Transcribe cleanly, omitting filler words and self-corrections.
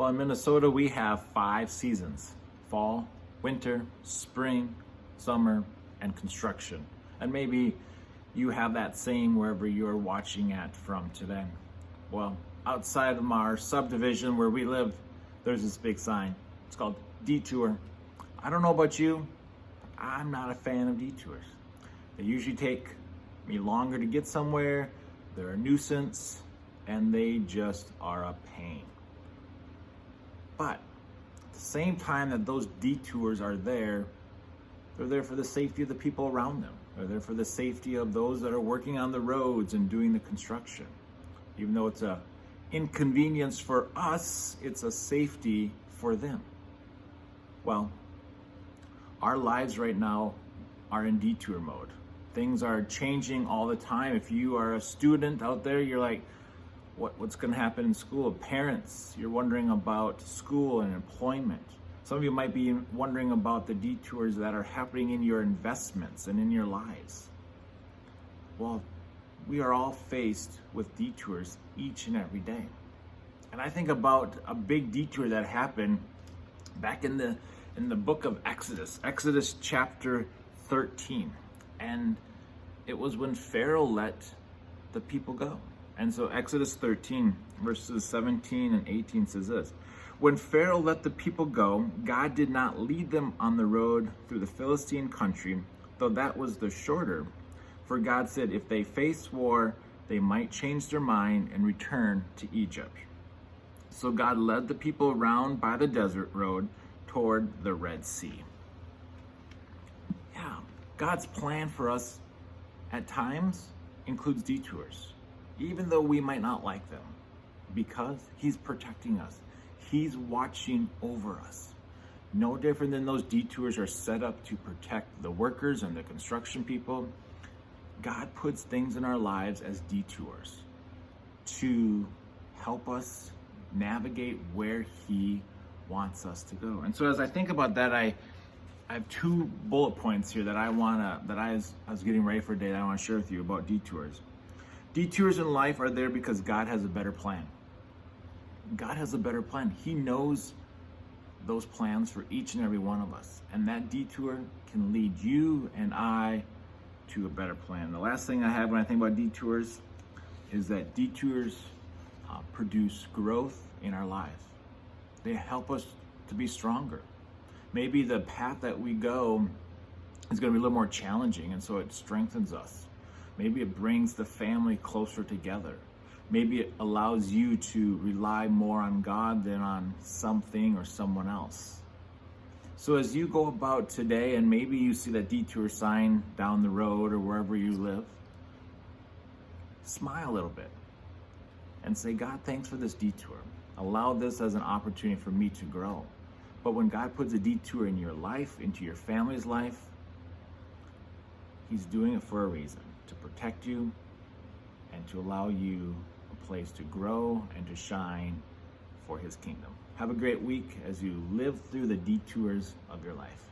Well, in Minnesota, we have 5 seasons: fall, winter, spring, summer, and construction. And maybe you have that same wherever you're watching at from today. Well, outside of our subdivision where we live, there's this big sign. It's called Detour. I don't know about you, I'm not a fan of detours. They usually take me longer to get somewhere, they're a nuisance, and they just are a pain. But at the same time that those detours are there, they're there for the safety of the people around them. They're there for the safety of those that are working on the roads and doing the construction. Even though it's a inconvenience for us, it's a safety for them. Well, our lives right now are in detour mode. Things are changing all the time. If you are a student out there, you're like, what's going to happen in school? Parents, you're wondering about school and employment. Some of you might be wondering about the detours that are happening in your investments and in your lives. Well, we are all faced with detours each and every day. And I think about a big detour that happened back in the book of Exodus chapter 13. And it was when Pharaoh let the people go. And so Exodus 13, verses 17 and 18 says this: When Pharaoh let the people go, God did not lead them on the road through the Philistine country, though that was the shorter. For God said if they face war, they might change their mind and return to Egypt. So God led the people around by the desert road toward the Red Sea. Yeah, God's plan for us at times includes detours, even though we might not like them, because He's protecting us. He's watching over us. No different than those detours are set up to protect the workers and the construction people. God puts things in our lives as detours to help us navigate where He wants us to go. And so as I think about that, I have 2 bullet points here that I was getting ready for today that I want to share with you about detours. Detours in life are there because God has a better plan. God has a better plan. He knows those plans for each and every one of us. And that detour can lead you and I to a better plan. The last thing I have when I think about detours is that detours produce growth in our lives. They help us to be stronger. Maybe the path that we go is going to be a little more challenging, and so it strengthens us. Maybe it brings the family closer together. Maybe it allows you to rely more on God than on something or someone else. So as you go about today, and maybe you see that detour sign down the road or wherever you live, smile a little bit and say, God, thanks for this detour. Allow this as an opportunity for me to grow. But when God puts a detour in your life, into your family's life, He's doing it for a reason, to protect you and to allow you a place to grow and to shine for His kingdom. Have a great week as you live through the detours of your life.